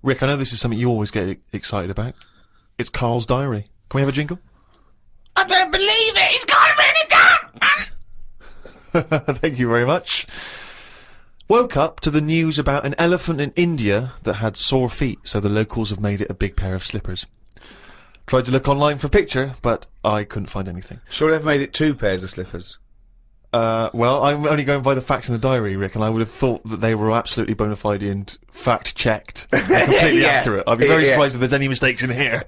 Rick, I know this is something you always get excited about. It's Carl's diary. Can we have a jingle? I don't believe it! He's got it really done! Thank you very much. Woke up to the news about an elephant in India that had sore feet, so the locals have made it a big pair of slippers. Tried to look online for a picture, but I couldn't find anything. Sure they've made it 2 pairs of slippers. Well, I'm only going by the facts in the diary, Rick, and I would have thought that they were absolutely bona fide and fact-checked and completely Yeah. accurate. I'd be very surprised if there's any mistakes in here.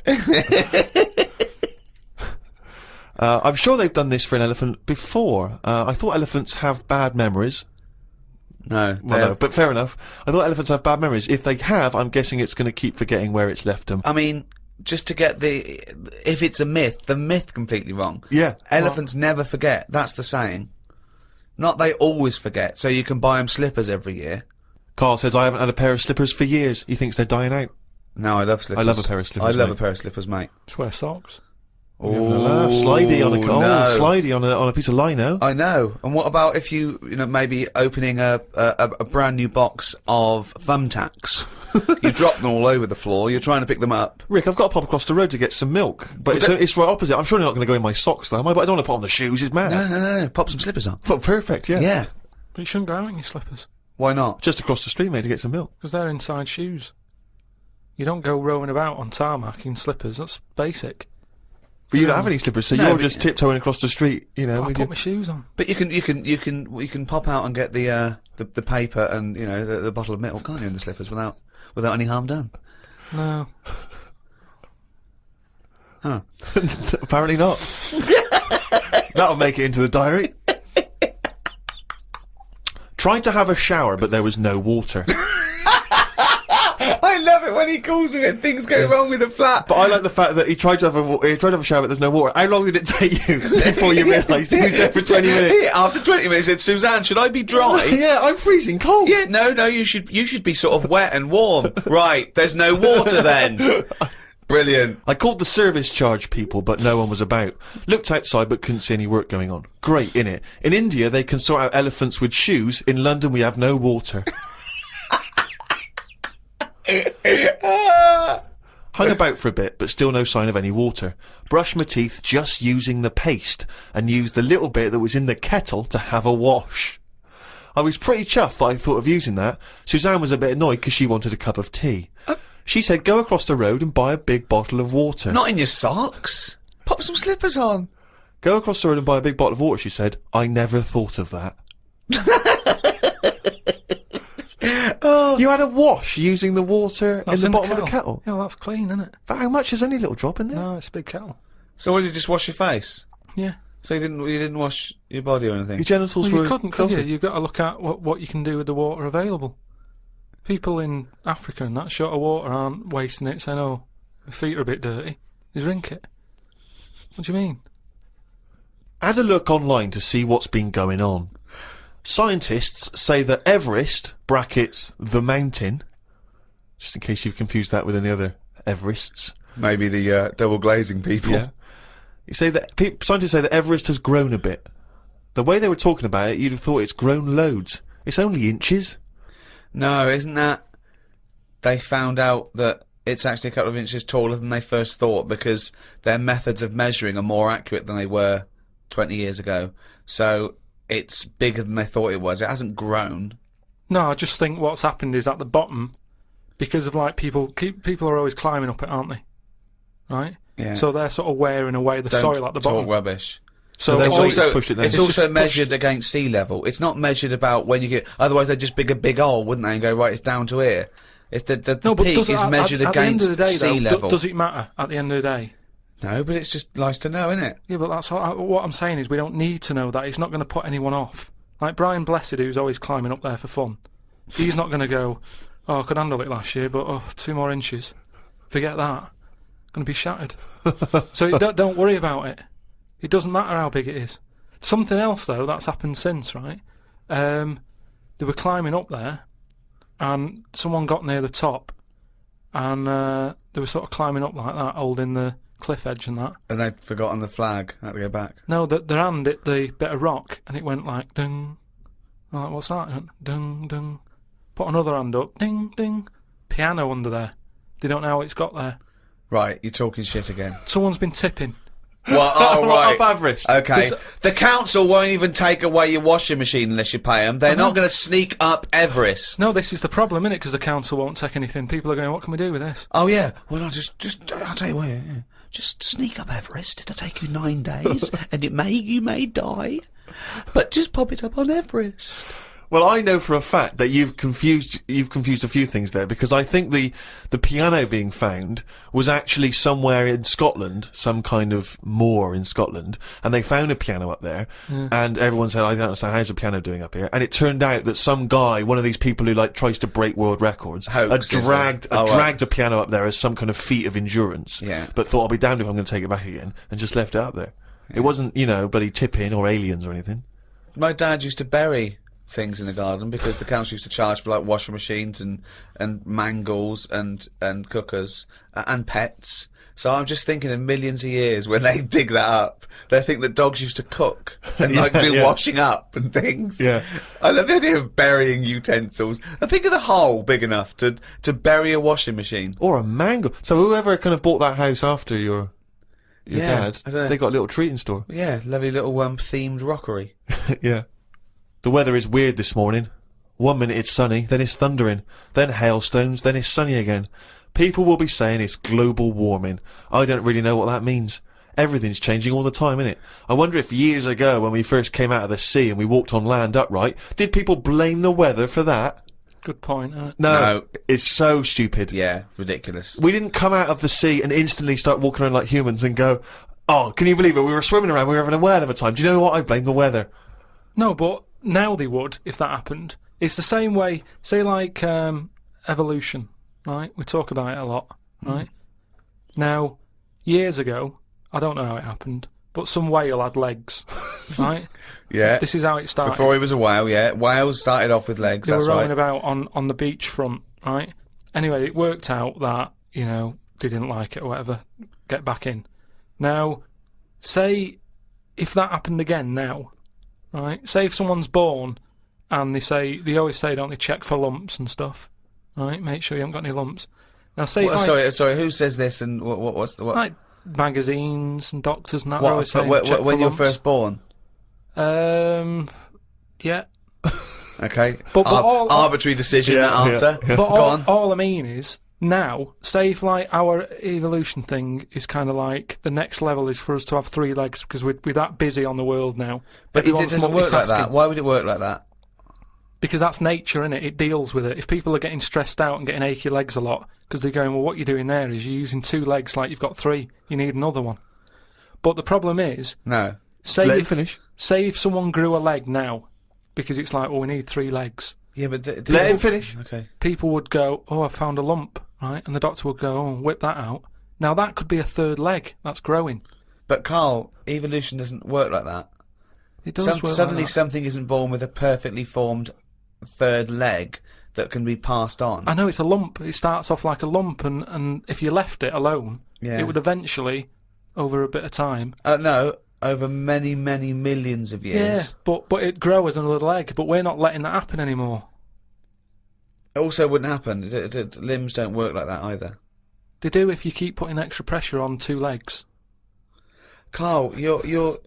I'm sure they've done this for an elephant before. I thought elephants have bad memories. No. Well, no, but fair enough. I thought elephants have bad memories. If they have, I'm guessing it's going to keep forgetting where it's left them. I mean, just to get if it's a myth, the myth completely wrong. Yeah. Elephants never forget. That's the saying. Not they always forget, so you can buy them slippers every year. Carl says, I haven't had a pair of slippers for years. He thinks they're dying out. No, I love slippers. I love a pair of slippers, I love mate. a pair of slippers, mate. Just wear socks. Oh, slidey on a no. slidey on a piece of lino. I know. And what about if you know, maybe opening a brand new box of thumbtacks? You drop them all over the floor, you're trying to pick them up. Rick, I've got to pop across the road to get some milk, but it's right opposite. I'm sure they're not going to go in my socks, though, am I? But I don't want to put on the shoes, it's mad. No. Pop some slippers on. Well, perfect, yeah. Yeah. But you shouldn't go out in your slippers, Why not? Just across the street, mate, to get some milk. because they're inside shoes. You don't go roaming about on tarmac in slippers, that's basic. But you don't have any slippers, so No, you're but- just tiptoeing across the street, you know. I with put your- my shoes on. But you can pop out and get the paper and, you know, the bottle of milk, can't you, in the slippers without any harm done? No. Huh. Apparently not. That'll make it into the diary. Tried to have a shower, but there was no water. I love it when he calls me and things go wrong with the flat. But I like the fact that he tried to have a shower, but there's no water. How long did it take you before you realised he was there for 20 minutes? Yeah, after 20 minutes, he said, Suzanne, should I be dry? Yeah, I'm freezing cold. Yeah, no, you should be sort of wet and warm. Right, there's no water then. Brilliant. I called the service charge people, but no one was about. Looked outside, but couldn't see any work going on. Great, innit? In India, they can sort out elephants with shoes. In London, we have no water. Hung about for a bit, but still no sign of any water. Brushed my teeth just using the paste, and used the little bit that was in the kettle to have a wash. I was pretty chuffed that I thought of using that. Suzanne was a bit annoyed because she wanted a cup of tea. She said, go across the road and buy a big bottle of water. Not in your socks. Pop some slippers on. Go across the road and buy a big bottle of water, she said. I never thought of that. You had a wash using the water That's in the bottom of the kettle? Yeah, well, that's clean, isn't it? But how much? There's only a little drop in there. No, it's a big kettle. So what, did you just wash your face? Yeah. So you didn't wash your body or anything? Your genitals Well, were you couldn't, could filthy. you? You've got to look at what you can do with the water available. People in Africa and that short of water aren't wasting it, saying, oh, my feet are a bit dirty. They drink it. What do you mean? Had a look online to see what's been going on. Scientists say that Everest, brackets, the mountain, just in case you've confused that with any other Everests. Maybe the double glazing people. Yeah. You say that scientists say that Everest has grown a bit. The way they were talking about it, you'd have thought it's grown loads. It's only inches. No, isn't that... They found out that it's actually a couple of inches taller than they first thought because their methods of measuring are more accurate than they were 20 years ago. So it's bigger than they thought it was. It hasn't grown. No, I just think what's happened is at the bottom, because of like people are always climbing up it, aren't they? Right? Yeah. So they're sort of wearing away the soil at the talk bottom. rubbish. So It's they've also, pushed it down. it's It's also just measured against sea level. It's not measured about when you get... Otherwise they'd just dig a big hole, wouldn't they, and go, right, it's down to here. It's the No, but peak does it, is measured at the end against of the day, sea though, level. does it matter at the end of the day? No, but it's just nice to know, isn't it? Yeah, but that's what I'm saying is we don't need to know that. It's not going to put anyone off. Like Brian Blessed, who's always climbing up there for fun. He's not going to go, oh, I could handle it last year, but 2 more inches. Forget that. Going to be shattered. So don't worry about it. It doesn't matter how big it is. Something else, though, that's happened since, right? They were climbing up there, and someone got near the top, and they were sort of climbing up like that, holding the cliff edge and that. And they'd forgotten the flag. Had to go back. No, their hand hit the bit of rock, and it went like, ding. I'm like, what's that? It went, ding, ding. Put another hand up, ding, ding. Piano under there. They don't know how it's got there. Right, you're talking shit again. Someone's been tipping. Well, oh, right. Up Everest. Okay. The council won't even take away your washing machine unless you pay them. They're not going to sneak up Everest. No, this is the problem, innit? Because the council won't take anything. People are going, what can we do with this? Oh, yeah. Well, I'll tell you what, yeah. Just sneak up Everest. It'll take you 9 days, and you may die. But just pop it up on Everest. Well, I know for a fact that you've confused a few things there, because I think the piano being found was actually somewhere in Scotland, some kind of moor in Scotland, and they found a piano up there, and everyone said, I don't understand, how's the piano doing up here? And it turned out that some guy, one of these people who like tries to break world records, had dragged a piano up there as some kind of feat of endurance, but thought, I'll be damned if I'm going to take it back again, and just left it up there. It wasn't, bloody tip-in or aliens or anything. My dad used to bury things in the garden because the council used to charge for like washing machines and mangles and cookers and pets. So I'm just thinking in millions of years when they dig that up, they think that dogs used to cook and do washing up and things. Yeah. I love the idea of burying utensils. And think of the hole big enough to bury a washing machine. Or a mango. So whoever kind of bought that house after your dad, they got a little treating store. Yeah, lovely little themed rockery. Yeah. The weather is weird this morning. 1 minute it's sunny, then it's thundering, then hailstones, then it's sunny again. People will be saying it's global warming. I don't really know what that means. Everything's changing all the time, innit? I wonder if years ago, when we first came out of the sea and we walked on land upright, did people blame the weather for that? Good point, isn't it? No, it's so stupid. Yeah, ridiculous. We didn't come out of the sea and instantly start walking around like humans and go, oh, can you believe it? We were swimming around, we were having a whale of a time. Do you know what? I blame the weather. No, but now they would, if that happened. It's the same way, say like evolution, right? We talk about it a lot, right? Now, years ago, I don't know how it happened, but some whale had legs, right? Yeah. This is how it started. Before he was a whale, yeah. Whales started off with legs, They were rowing about on the beachfront, right? Anyway, it worked out that, they didn't like it or whatever, get back in. Now, say if that happened again now, right? Say if someone's born and they always say, don't they, check for lumps and stuff, right? Make sure you haven't got any lumps. Now, say sorry, who says this and what's the what? Like magazines and doctors and that. What, always saying, when you're first born? Yeah. Okay. But arbitrary decision, that answer. Yeah. But all I mean is, now, say if like our evolution thing is kind of like the next level is for us to have 3 legs because we're that busy on the world now. But it doesn't work like that. Why would it work like that? Because that's nature, innit? It deals with it. If people are getting stressed out and getting achy legs a lot, because they're going, well, what you're doing there is you're using 2 legs like you've got 3. You need another one. But the problem is... No. Say if someone grew a leg now, because it's like, well, we need 3 legs. Yeah, but... Let him finish. Okay. People would go, oh, I found a lump, right? And the doctor would go, oh, whip that out. Now, that could be a 3rd leg. That's growing. But, Carl, evolution doesn't work like that. It does work Suddenly like that. something isn't born with a perfectly formed 3rd leg that can be passed on. I know, it's a lump. It starts off like a lump, and if you left it alone, it would eventually, over a bit of time... No, over many, many millions of years. Yeah, but it'd grow as another leg, but we're not letting that happen anymore. It also wouldn't happen. Limbs don't work like that either. They do if you keep putting extra pressure on 2 legs. Carl, you're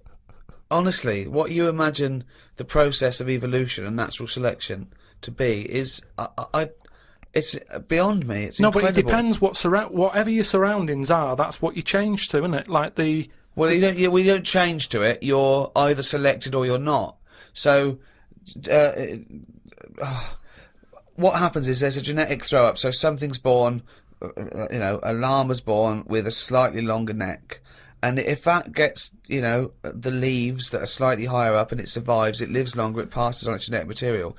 honestly, what you imagine the process of evolution and natural selection to be is, it's beyond me. It's incredible. But it depends whatever your surroundings are. That's what you change to, isn't it? Like the. Well, we don't change to it. You're either selected or you're not. So, what happens is there's a genetic throw up. So something's born, a llama's born with a slightly longer neck. And if that gets, the leaves that are slightly higher up and it survives, it lives longer, it passes on its genetic material.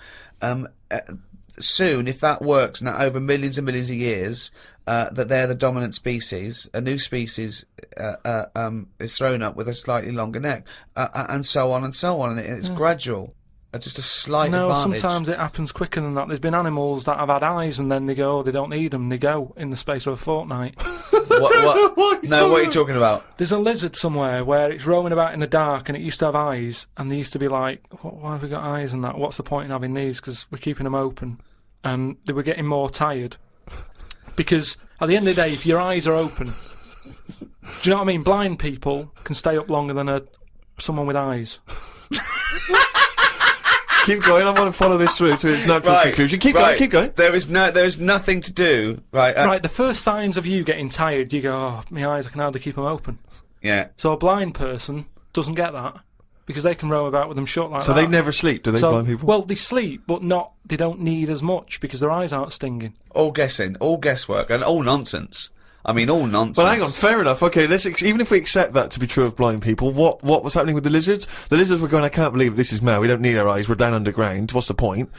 Soon, if that works, and that over millions and millions of years, that they're the dominant species, a new species is thrown up with a slightly longer neck, and so on and so on. And it's gradual. It's just a slight advantage. No, sometimes it happens quicker than that. There's been animals that have had eyes and then they go, oh, they don't need them. They go in the space of a fortnight. What? No, what are you talking about? There's a lizard somewhere where it's roaming about in the dark and it used to have eyes, and they used to be like, why have we got eyes and that? What's the point in having these? Because we're keeping them open. And they were getting more tired Because at the end of the day, if your eyes are open, do you know what I mean? Blind people can stay up longer than someone with eyes. Keep going. I want to follow this through to its natural conclusion. Keep going. Keep going. There is nothing to do. Right. Right. The first signs of you getting tired, you go, "Oh, my eyes, I can hardly keep them open." Yeah. So a blind person doesn't get that because they can roam about with them shut like that. So they never sleep, do they, blind people? Well, they sleep, but not. They don't need as much because their eyes aren't stinging. All guessing, all guesswork, and all nonsense. I mean, all nonsense. But hang on, fair enough. Okay, even if we accept that to be true of blind people, what was happening with the lizards? The lizards were going, I can't believe this is mad. We don't need our eyes. We're down underground. What's the point?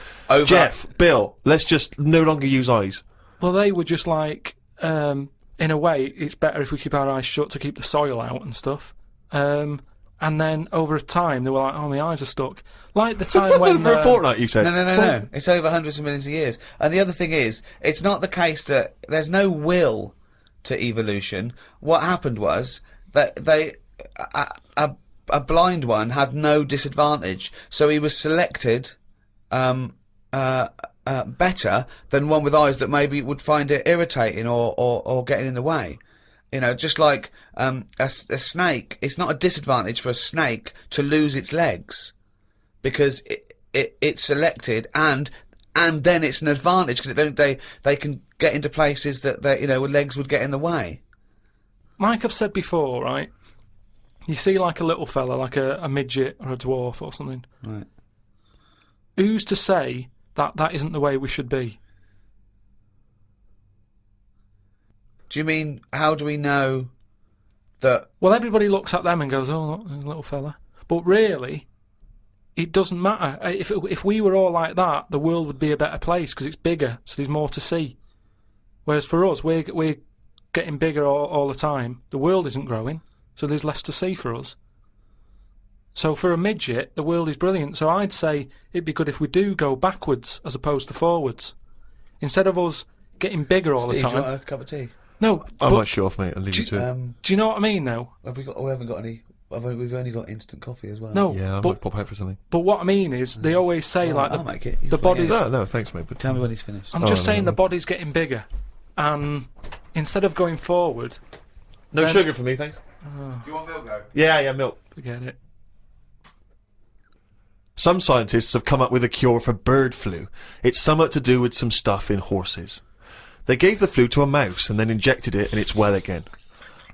Jeff, Bill, let's just no longer use eyes. Well, they were just like, in a way, it's better if we keep our eyes shut to keep the soil out and stuff. And then over time, they were like, oh, my eyes are stuck. Like the time when... For a fortnight, you said? No. It's over hundreds of millions of years. And the other thing is, it's not the case that there's no will to evolution. What happened was that a blind one had no disadvantage, so he was selected better than one with eyes that maybe would find it irritating or getting in the way. You know, just like a snake, it's not a disadvantage for a snake to lose its legs because it's selected, and then it's an advantage because they can get into places that where legs would get in the way. Like I've said before, right? You see like a little fella, like a midget or a dwarf or something. Right. Who's to say that isn't the way we should be? Do you mean, how do we know that... Well, everybody looks at them and goes, oh, look, a little fella. But really, it doesn't matter. If we were all like that, the world would be a better place because it's bigger, so there's more to see. Whereas for us, we're getting bigger all the time. The world isn't growing, so there's less to see for us. So for a midget, the world is brilliant. So I'd say it'd be good if we do go backwards as opposed to forwards. Instead of us getting bigger all the time... Do you want a cup of tea? No, I might show off, mate. I'll leave you to it. Do you know what I mean, though? We haven't got any... We've only got instant coffee as well. No, Yeah, I might pop out for something. But what I mean is, they always say I'll make it. the body's... No, thanks, mate. But Tell me when he's finished. I'm just saying the body's getting bigger, and instead of going forward... No sugar for me, thanks. Do you want milk, though? Yeah, milk. Forget it. Some scientists have come up with a cure for bird flu. It's somewhat to do with some stuff in horses. They gave the flu to a mouse and then injected it and it's well again.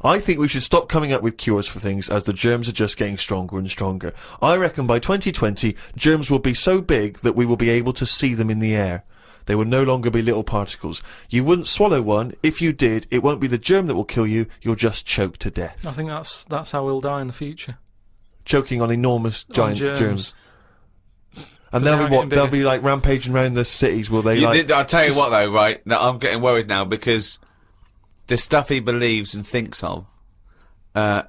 I think we should stop coming up with cures for things as the germs are just getting stronger and stronger. I reckon by 2020, germs will be so big that we will be able to see them in the air. They will no longer be little particles. You wouldn't swallow one. If you did, it won't be the germ that will kill you. You'll just choke to death. I think that's how we'll die in the future. Choking on enormous giant germs. And they'll be like rampaging around the cities, will they? I'll tell you what though, right? Now, I'm getting worried now because the stuff he believes and thinks of, I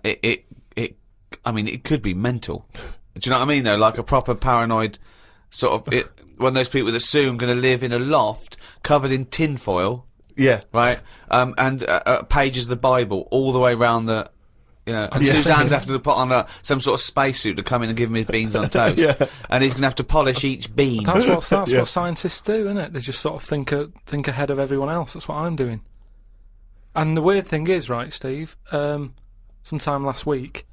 mean, it could be mental. Do you know what I mean though? Like a proper paranoid sort of, one of those people that assume going to live in a loft covered in tinfoil. Yeah. Right? And pages of the Bible all the way around the... and Suzanne's having to put on some sort of spacesuit to come in and give him his beans on toast. Yeah. And he's going to have to polish each bean. That's what scientists do, isn't it? They just sort of think ahead of everyone else. That's what I'm doing. And the weird thing is, right, Steve, sometime last week,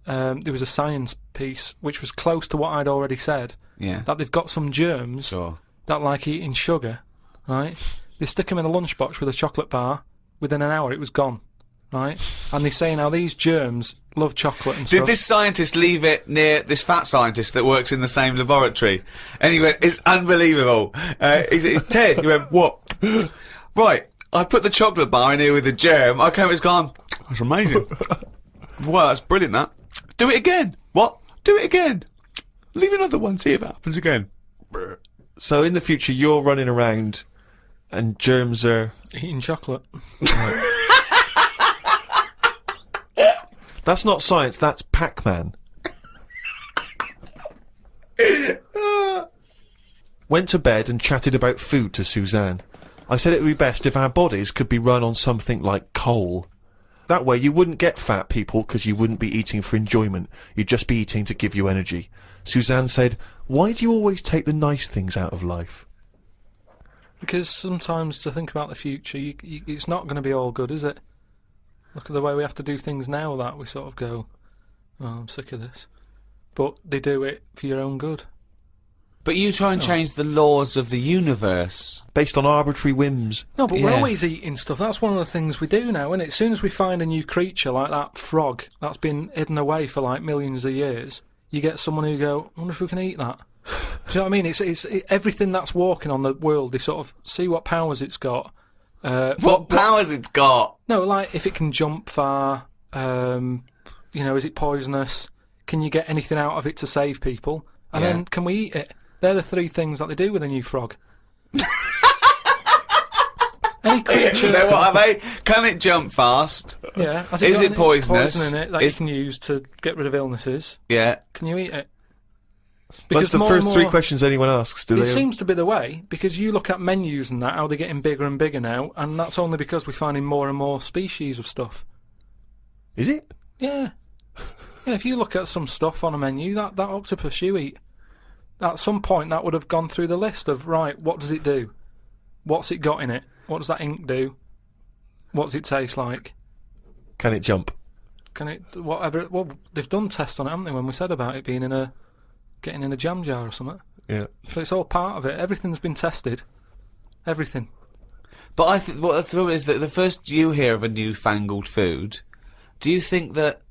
there was a science piece which was close to what I'd already said. Yeah. That they've got some germs that like eating sugar, right? They stick them in a lunchbox with a chocolate bar. Within an hour, it was gone. Right, and they say now these germs love chocolate and stuff. Did this scientist leave it near this fat scientist that works in the same laboratory? And he went, it's unbelievable. He said, Ted, he went, what? Right, I put the chocolate bar in here with the germ. I came, it's gone. That's amazing. Wow, that's brilliant, that. Do it again. What? Do it again. Leave another one, see if it happens again. So in the future, you're running around and germs are... eating chocolate. That's not science, that's Pac-Man. Went to bed and chatted about food to Suzanne. I said it would be best if our bodies could be run on something like coal. That way you wouldn't get fat, people, because you wouldn't be eating for enjoyment. You'd just be eating to give you energy. Suzanne said, why do you always take the nice things out of life? Because sometimes to think about the future, it's not going to be all good, is it? Look at the way we have to do things now that we sort of go, oh, I'm sick of this. But they do it for your own good. But you try and change the laws of the universe. Based on arbitrary whims. No, but we're Yeah. always eating stuff. That's one of the things we do now, isn't it? As soon as we find a new creature like that frog that's been hidden away for like millions of years, you get someone who go, I wonder if we can eat that. Do you know what I mean? It's everything that's walking on the world, they sort of see what powers it's got. What powers it's got? No, like if it can jump far, is it poisonous? Can you get anything out of it to save people? And Yeah. then can we eat it? They're the three things that they do with a new frog. Any creature. So what are they? Can it jump fast? Yeah. Has Is got it any poisonous? poison in it that Is- you can use to get rid of illnesses? Yeah. Can you eat it? That's the more first and three more- questions anyone asks. Do It they? seems to be the way, because you look at menus and that, how they're getting bigger and bigger now, and that's only because we're finding more and more species of stuff. Is it? Yeah. Yeah, if you look at some stuff on a menu, that octopus you eat, at some point that would have gone through the list of, right, what does it do? What's it got in it? What does that ink do? What does it taste like? Can it jump? Can it, whatever, well, they've done tests on it, haven't they, when we said about it being getting in a jam jar or something. Yeah. So it's all part of it. Everything's been tested. Everything. But I think what the thrill is that the first you hear of a newfangled food, do you think that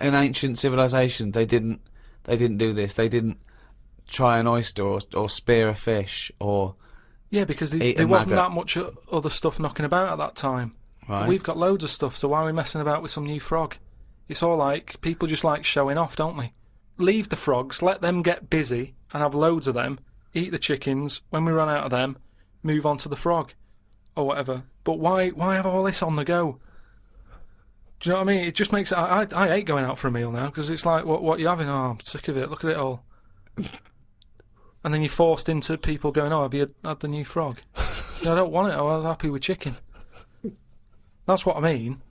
in ancient civilization they didn't do this? They didn't try an oyster or spear a fish or Yeah, because eat a there wasn't maggot? that much other stuff knocking about at that time. Right. We've got loads of stuff, so why are we messing about with some new frog? It's all like, people just like showing off, don't they? Leave the frogs, let them get busy and have loads of them, eat the chickens, when we run out of them, move on to the frog. Or whatever. But why have all this on the go? Do you know what I mean? It just makes... I hate going out for a meal now, because it's like, what you having? Oh, I'm sick of it, look at it all. And then you're forced into people going, oh, have you had the new frog? I don't want it, I'm happy with chicken. That's what I mean.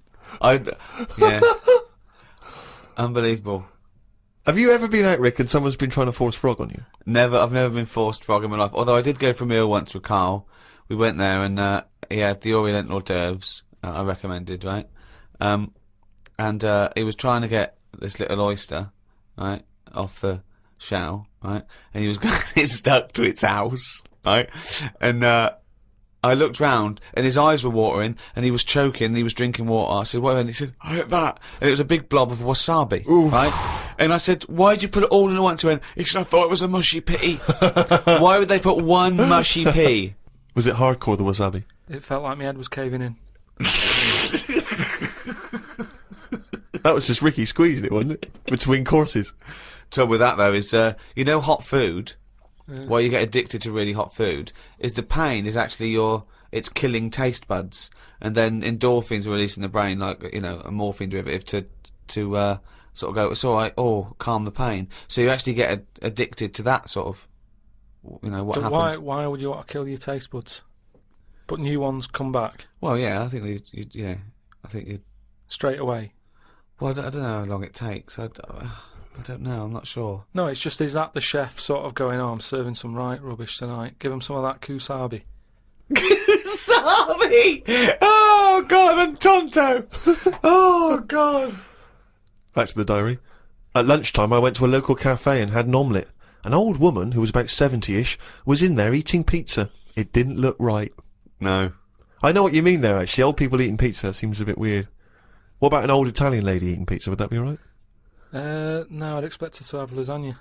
Yeah. Unbelievable. Have you ever been out, Rick, and someone's been trying to force frog on you? I've never been forced frog in my life. Although I did go for a meal once with Carl. We went there and he had the Oriental hors d'oeuvres I recommended, right? And he was trying to get this little oyster, right, off the shell, right? And he was getting it stuck to its house, right? And I looked round and his eyes were watering and he was choking, he was drinking water. I said, what? And he said, I hit that. And it was a big blob of wasabi, right? And I said, why did you put it all in once? He went, he said, I thought it was a mushy pea. Why would they put one mushy pea? Was it hardcore, the wasabi? It felt like my head was caving in. That was just Ricky squeezing it, wasn't it? Between courses. Trouble with that though is, hot food, why you get addicted to really hot food, is the pain is actually it's killing taste buds, and then endorphins are released in the brain, like, a morphine derivative to sort of go, it's alright, calm the pain. So you actually get addicted to that sort of, what But happens. why would you want to kill your taste buds? But new ones come back Well, yeah, I think you straight away. well, I don't know how long it takes. I don't know, I'm not sure. No, it's just, is that the chef sort of going, I'm serving some right rubbish tonight, give him some of that kusabi. Sorry! Oh, God, and Tonto! Oh, God! Back to the diary. At lunchtime, I went to a local cafe and had an omelette. An old woman, who was about 70-ish, was in there eating pizza. It didn't look right. No. I know what you mean there, actually. Old people eating pizza seems a bit weird. What about an old Italian lady eating pizza? Would that be alright? No, I'd expect her to have lasagna.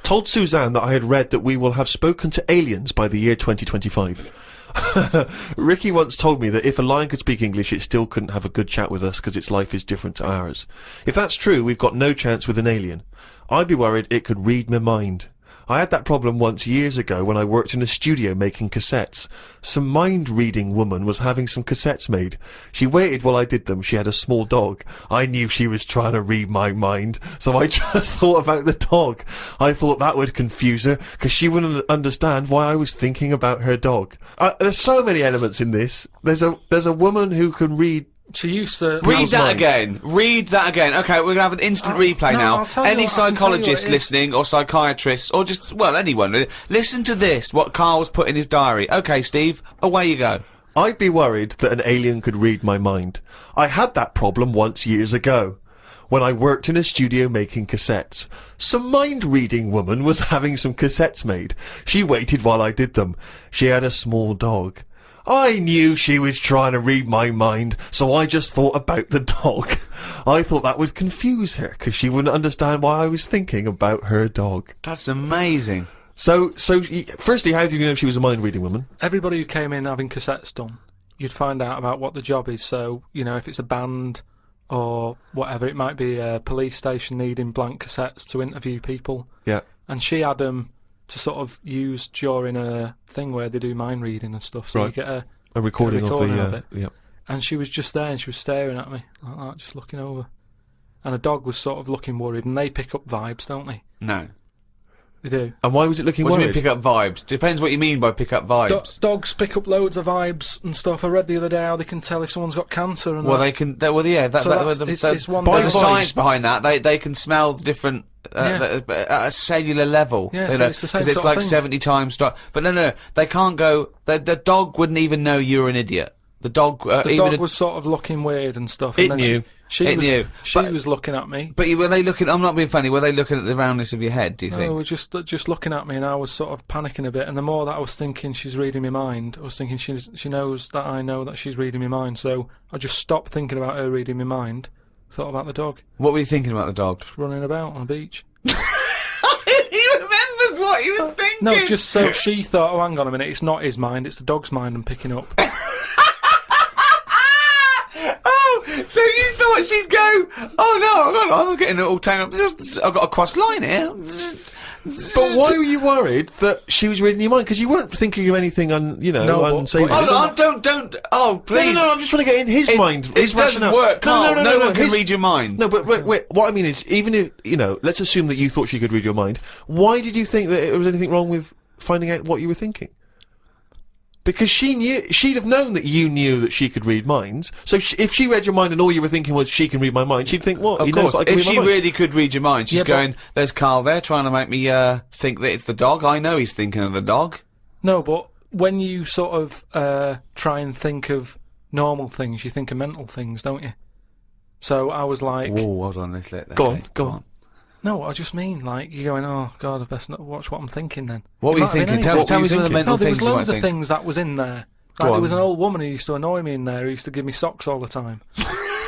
Told Suzanne that I had read that we will have spoken to aliens by the year 2025. Ricky once told me that if a lion could speak English, it still couldn't have a good chat with us because its life is different to ours. If that's true, we've got no chance with an alien. I'd be worried it could read my mind. I had that problem once years ago when I worked in a studio making cassettes. Some mind-reading woman was having some cassettes made. She waited while I did them. She had a small dog. I knew she was trying to read my mind, so I just thought about the dog. I thought that would confuse her, because she wouldn't understand why I was thinking about her dog. There's so many elements in this. There's a woman who can read She used to Read that again. Read that again. Okay, we're gonna have an instant replay no, now. I'll tell you Any what- I can tell you psychologist what it is. listening, or psychiatrists, or just, well, anyone, really, listen to this, what Carl's put in his diary. Okay, Steve, away you go. I'd be worried that an alien could read my mind. I had that problem once years ago, when I worked in a studio making cassettes. Some mind-reading woman was having some cassettes made. She waited while I did them. She had a small dog. I knew she was trying to read my mind, so I just thought about the dog. I thought that would confuse her, 'cause she wouldn't understand why I was thinking about her dog. That's amazing. So, firstly, how did you know she was a mind-reading woman? everybody who came in having cassettes done, you'd find out about what the job is. So, you know, if it's a band or whatever, it might be a police station needing blank cassettes to interview people. Yeah. And she had them to sort of use during a thing where they do mind reading and stuff. So Right. you get a recording of it. yeah. And she was just there and she was staring at me like that, just looking over. And a dog was sort of looking worried, and they pick up vibes, don't they? No. They do. And why was it looking What do you worried? mean pick up vibes? Depends what you mean by pick up vibes. Dogs pick up loads of vibes and stuff. I read the other day how they can tell if someone's got cancer and Well, that. they can. Well, yeah. So it's one there's a vibes. science behind that. They can smell the different Yeah. at a cellular level. Yeah, you so know, it's the same 'cause it's sort of like thing. 70 times. But no. They can't go. The dog wouldn't even know you're an idiot. The dog. The even dog was sort of looking weird and stuff. It and then knew. She It was, knew. She But- was looking at me. But were they looking? I'm not being funny. Were they looking at the roundness of your head? Do you No, think? was just looking at me, and I was sort of panicking a bit. And the more that I was thinking she's reading my mind, I was thinking she knows that I know that she's reading my mind. So I just stopped thinking about her reading my mind. Thought about the dog What were you thinking about the dog? just running about on a beach. He remembers what he was thinking. No, just so she thought, oh, hang on a minute, it's not his mind, it's the dog's mind I'm picking up. Oh, so you thought she'd go? Oh no, I'm getting it all tangled up. I've got a cross line here. But why were you worried that she was reading your mind? Because you weren't thinking of anything No, but unsavory. what- Don't. Oh, please. No, I'm just trying to get in his mind. It His doesn't rationale. work, Carl. No one can his- read your mind. No, but wait. What I mean is, even if let's assume that you thought she could read your mind. Why did you think that there was anything wrong with finding out what you were thinking? Because she'd have known that you knew that she could read minds. So if she read your mind and all you were thinking was she can read my mind, she'd think, what? Of He knows course, that I can if read my she mind. really could read your mind, she's Yeah, but- going, there's Carl there trying to make me think that it's the dog. I know he's thinking of the dog. No, but when you sort of try and think of normal things, you think of mental things, don't you? So I was like, Whoa, hold on, let's let that Go on. no, I just mean, like, you're going, oh, God, I best not watch what I'm thinking then. What It were you might have been thinking? anything. What Tell were me you some of the thinking? mental No, there things was you might loads of think. things that was in there. Go Like, there on. was an old woman who used to annoy me in there who used to give me socks all the time.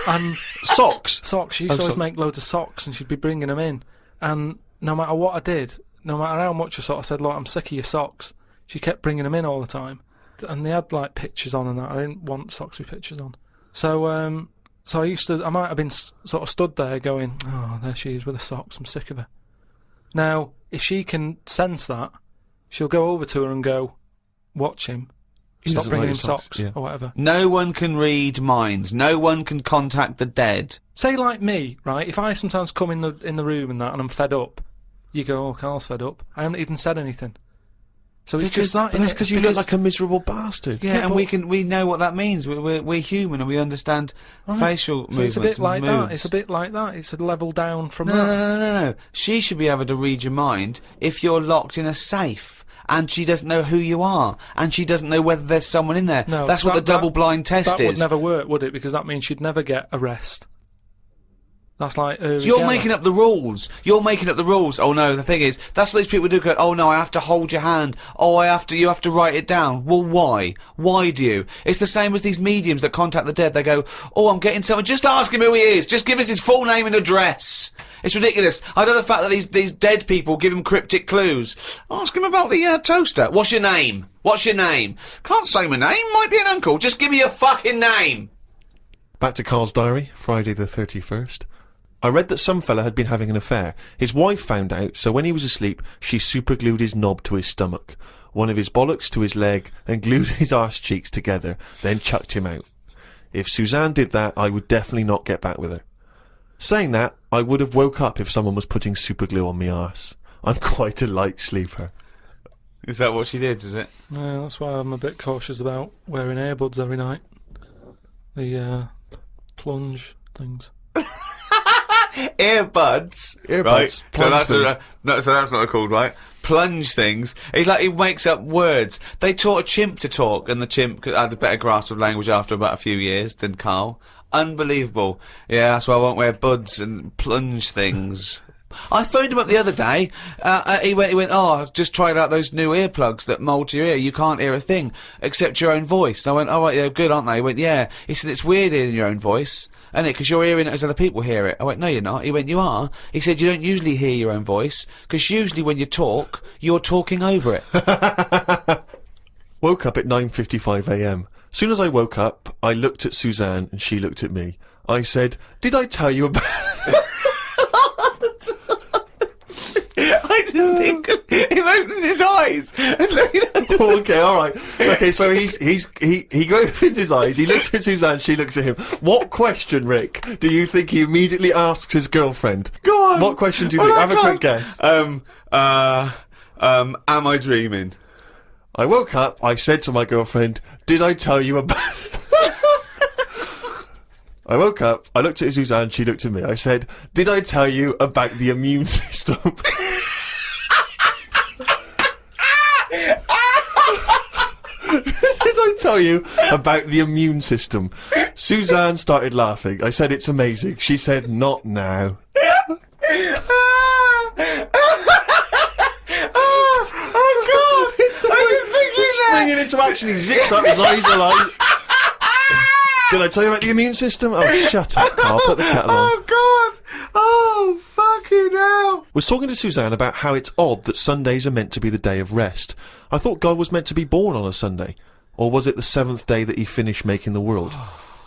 And Socks. socks, she used to always socks. make loads of socks and she'd be bringing them in. And no matter what I did, no matter how much I sort of said, look, I'm sick of your socks, she kept bringing them in all the time. And they had, like, pictures on and that. I didn't want socks with pictures on. So I might have been sort of stood there going, oh, there she is with the socks, I'm sick of her. Now, if she can sense that, she'll go over to her and go, watch him. He Stop doesn't bringing like him his socks, socks, yeah. or whatever. No one can read minds. No one can contact the dead. Say like me, right? If I sometimes come in the room and that, and I'm fed up, you go, "Oh, Carl's fed up." I haven't even said anything. So it's just that. But that's innit? because you look like a miserable bastard. Yeah, and but- we know what that means. We're human and we understand facial So movements. it's a bit like and that. moves. It's a bit like that. It's a level down from No, that. no. She should be able to read your mind if you're locked in a safe. And she doesn't know who you are, and she doesn't know whether there's someone in there. No, that's what the double-blind test That would is. never work, would it? Because that means she'd never get arrest. That's like You're making up the rules. You're making up the rules. Oh no, the thing is, that's what these people do. Go, oh no, I have to hold your hand. Oh, you have to write it down. Well, why? Why do you? It's the same as these mediums that contact the dead. They go, oh, I'm getting someone. Just ask him who he is. Just give us his full name and address. It's ridiculous. I don't know the fact that these dead people give him cryptic clues. Ask him about the toaster. What's your name? What's your name? Can't say my name. Might be an uncle. Just give me your fucking name. Back to Carl's diary, Friday the 31st. I read that some fella had been having an affair. His wife found out, so when he was asleep, she superglued his knob to his stomach, one of his bollocks to his leg, and glued his arse cheeks together, then chucked him out. If Suzanne did that, I would definitely not get back with her. Saying that, I would have woke up if someone was putting superglue on me arse. I'm quite a light sleeper. Is that what she did? Is it? Yeah, that's why I'm a bit cautious about wearing earbuds every night. plunge things. Earbuds, right? So plunge that's so that's not called, right? Plunge things. He makes up words. They taught a chimp to talk, and the chimp had a better grasp of language after about a few years than Carl. Unbelievable. Yeah, that's why I won't wear buds and plunge things. I phoned him up the other day. He went, oh, just tried out those new earplugs that mould to your ear. You can't hear a thing except your own voice. And I went, oh, right, they're good, aren't they? He went, yeah. He said, it's weird hearing your own voice, isn't it? Because you're hearing it as other people hear it. I went, no, you're not. He went, you are. He said, you don't usually hear your own voice, because usually when you talk, you're talking over it. Woke up at 9:55 a.m. Soon as I woke up, I looked at Suzanne and she looked at me. I said, did I tell you about... I just think of him opening his eyes and looking at him. Okay, alright. Okay, so he opens his eyes, he looks at Suzanne, she looks at him. What question, Rick, do you think he immediately asks his girlfriend? Go on. What question do you think? Have a quick guess. Am I dreaming? I woke up, I said to my girlfriend, did I tell you about... I woke up, I looked at Suzanne, she looked at me. I said, did I tell you about the immune system? Did I tell you about the immune system? Suzanne started laughing. I said, it's amazing. She said, not now. Oh, God! I was thinking that! Springing into action, he zips up, his eyes are like... Did I tell you about the immune system? Oh, shut up, Carl. Put the kettle on. Oh, God! Oh, fucking hell! Was talking to Suzanne about how it's odd that Sundays are meant to be the day of rest. I thought God was meant to be born on a Sunday. Or was it the seventh day that he finished making the world?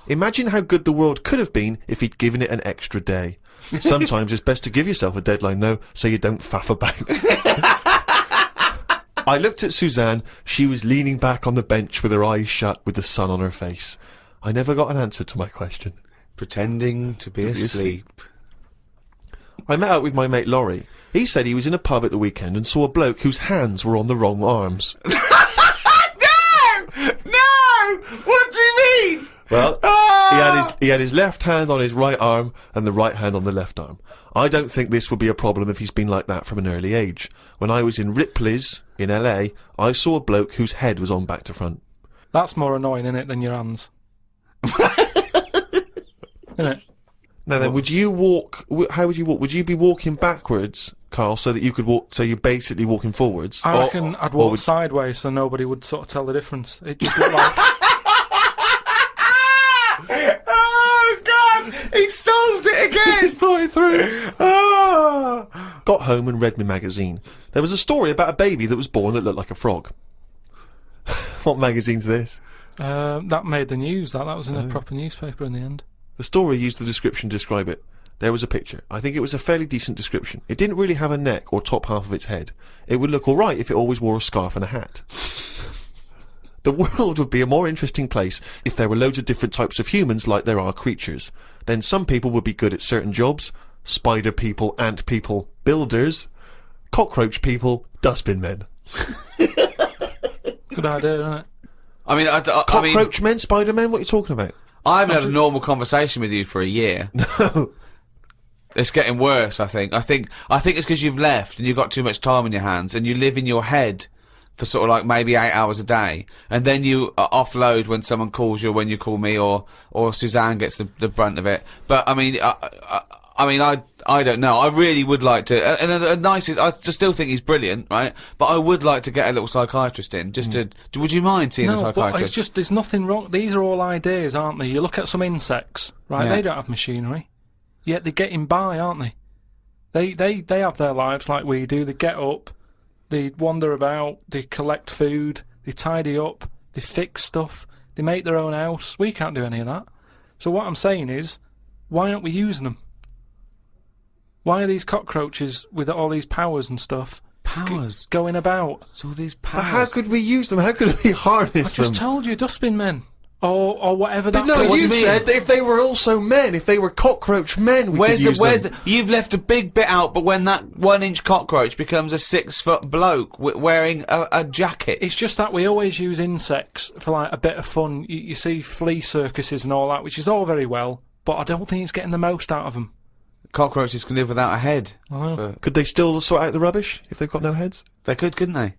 Imagine how good the world could have been if he'd given it an extra day. Sometimes it's best to give yourself a deadline, though, so you don't faff about. I looked at Suzanne. She was leaning back on the bench with her eyes shut with the sun on her face. I never got an answer to my question. Pretending to be asleep. I met up with my mate Laurie. He said he was in a pub at the weekend and saw a bloke whose hands were on the wrong arms. No! No! What do you mean? Well, he had his left hand on his right arm and the right hand on the left arm. I don't think this would be a problem if he's been like that from an early age. When I was in Ripley's in LA, I saw a bloke whose head was on back to front. That's more annoying, innit, than your hands. Innit? Now then, would you walk... How would you walk? Would you be walking backwards, Carl, so that you could walk... So you're basically walking forwards? I reckon I'd walk sideways so nobody would sort of tell the difference. It just looked like... Oh, God! He solved it again! He's thought it through. Oh. Got home and read my magazine. There was a story about a baby that was born that looked like a frog. What magazine's this? That made the news, that was in a proper newspaper in the end. The story used the description to describe it. There was a picture. I think it was a fairly decent description. It didn't really have a neck or top half of its head. It would look alright if it always wore a scarf and a hat. The world would be a more interesting place if there were loads of different types of humans like there are creatures. Then some people would be good at certain jobs. Spider people, ant people, builders. Cockroach people, dustbin men. Good idea, isn't it? I mean, Cockroach men, spider men, what are you talking about? I haven't had a normal conversation with you for a year. No. It's getting worse, I think. I think it's because you've left and you've got too much time on your hands and you live in your head for sort of like maybe 8 hours a day, and then you offload when someone calls you, or when you call me, or Suzanne gets the brunt of it. But I mean, I don't know. I really would like to, and the nicest. I still think he's brilliant, right? But I would like to get a little psychiatrist in, just to. Would you mind seeing a psychiatrist? No, but it's just there's nothing wrong. These are all ideas, aren't they? You look at some insects, right? Yeah. They don't have machinery, yet they're getting by, aren't they? They have their lives like we do. They get up. They wander about, they collect food, they tidy up, they fix stuff, they make their own house. We can't do any of that. So what I'm saying is, why aren't we using them? Why are these cockroaches with all these powers and stuff going about? It's all these powers. But how could we use them? How could we harness them? I just told you, dustbin men. Or whatever that... No, what you do said if they were also men, if they were cockroach men, we could use them. You've left a big bit out, but when that 1-inch cockroach becomes a 6-foot bloke wearing a jacket... It's just that we always use insects for like a bit of fun. You see flea circuses and all that, which is all very well, but I don't think it's getting the most out of them. Cockroaches can live without a head. I know. Could they still sort out the rubbish if they've got no heads? They could, couldn't they?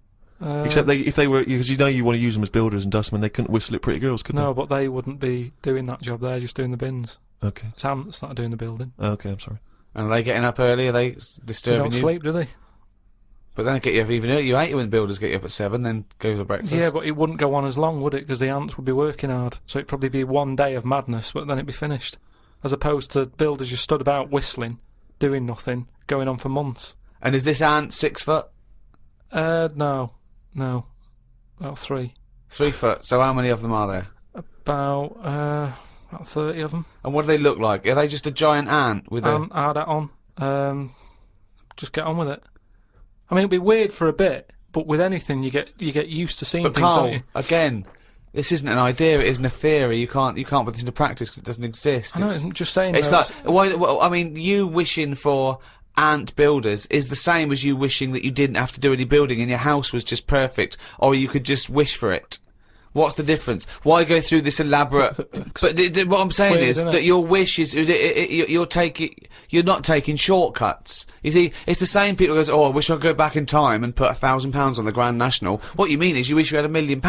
Except if they were, because you know you want to use them as builders and dustmen, they couldn't whistle at pretty girls, could No, but they wouldn't be doing that job. They're just doing the bins. they? Okay. It's ants that are doing the building. Okay, I'm sorry. And are they getting up early? Are they They disturbing don't you? sleep, do they? But then they get you up even earlier. You hate it when builders get you up at 7, then go for breakfast. Yeah, but it wouldn't go on as long, would it? Because the ants would be working hard. So it'd probably be one day of madness, but then it'd be finished. As opposed to builders just stood about whistling, doing nothing, going on for months. And is this ant 6 foot? No. About 3. 3 foot. So how many of them are there? About 30 of them. And what do they look like? Are they just a giant ant with a... Add that on. Just get on with it. I mean, it'd be weird for a bit, but with anything, you get used to seeing But things, Carl, don't you? again, this isn't an idea. It isn't a theory. You can't put this into practice because it doesn't exist. I know, I'm just saying. It's though, like, well, I mean, you wishing for ant builders is the same as you wishing that you didn't have to do any building and your house was just perfect, or you could just wish for it. What's the difference? Why go through this elaborate? But what I'm saying Weird, is isn't that it? your wish is you're not taking shortcuts. You see, it's the same people who goes, "Oh, I wish I could go back in time and put £1,000 on the Grand National." What you mean is you wish you had £1 million.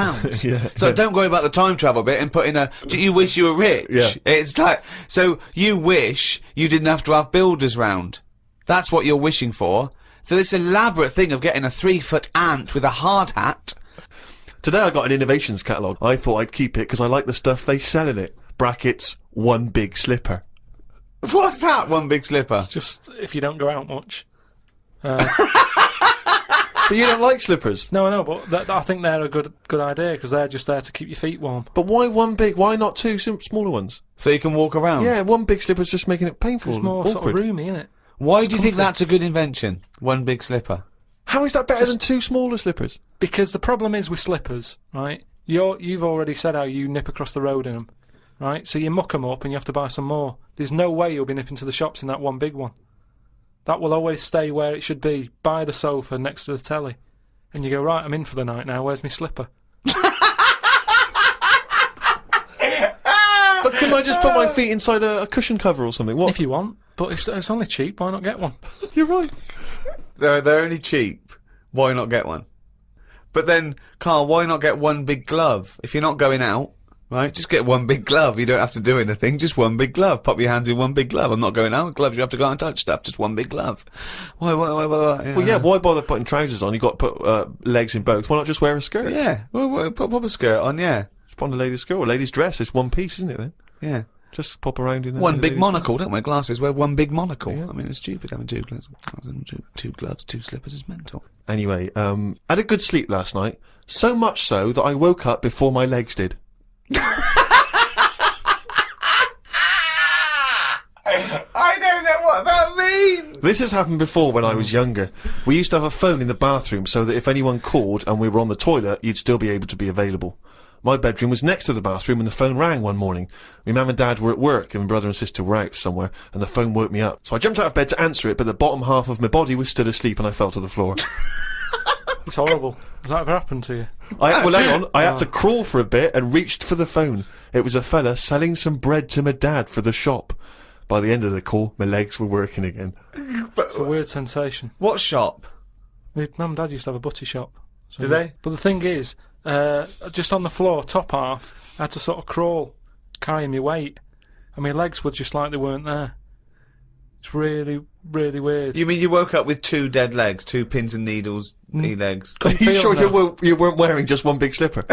Yeah. So don't worry about the time travel bit and put in a. Do you wish you were rich? Yeah. It's like so you wish you didn't have to have builders round. That's what you're wishing for. So this elaborate thing of getting a 3-foot ant with a hard hat. Today I got an innovations catalogue. I thought I'd keep it because I like the stuff they sell in it. Brackets, one big slipper. What's that? One big slipper. just if you don't go out much. But you don't like slippers. No, I know, but I think they're a good idea because they're just there to keep your feet warm. But why one big? Why not two smaller ones? So you can walk around. Yeah, one big slipper's just making it painful. It's more and sort of awkward. roomy, isn't it? Why do you think comfy. that's a good invention? One big slipper. How is that better than two smaller slippers? Because the problem is with slippers, right? You've already said how you nip across the road in them, right? So you muck them up and you have to buy some more. There's no way you'll be nipping to the shops in that one big one. That will always stay where it should be, by the sofa next to the telly. And you go, right, I'm in for the night now, where's my slipper? But couldn't I just put my feet inside a cushion cover or something? What? If you want, but it's only cheap, why not get one? You're right. They're only cheap. Why not get one? But then, Carl, why not get one big glove? If you're not going out, right, just get one big glove. You don't have to do anything, just one big glove. Pop your hands in one big glove. I'm not going out with gloves, you have to go out and touch stuff. Just one big glove. Why? Well, yeah, why bother putting trousers on? You've got to put legs in both. Why not just wear a skirt? Yeah, well, pop a skirt on, yeah. Just put on a lady's skirt or a lady's dress. It's one piece, isn't it then? Yeah. Just pop around in One a big lady's- monocle, don't wear glasses, wear one big monocle. Yeah. I mean, it's stupid having two gloves. Two gloves, two slippers is mental. Anyway, had a good sleep last night. So much so that I woke up before my legs did. I don't know what that means! This has happened before when I was younger. We used to have a phone in the bathroom so that if anyone called and we were on the toilet, you'd still be able to be available. My bedroom was next to the bathroom and the phone rang one morning. My mum and dad were at work and my brother and sister were out somewhere and the phone woke me up. So I jumped out of bed to answer it, but the bottom half of my body was still asleep and I fell to the floor. It's horrible. Has that ever happened to you? Well, hang on. I had to crawl for a bit and reached for the phone. It was a fella selling some bread to my dad for the shop. By the end of the call, my legs were working again. It's a weird sensation. What shop? My mum and dad used to have a butty shop. So Did they? But the thing is, just on the floor, top half, I had to sort of crawl, carrying my weight. And my legs were just like they weren't there. It's really, really weird. You mean you woke up with two dead legs, two pins and needles, legs? Are Couldn't you feel sure them, though. you weren't wearing just one big slipper?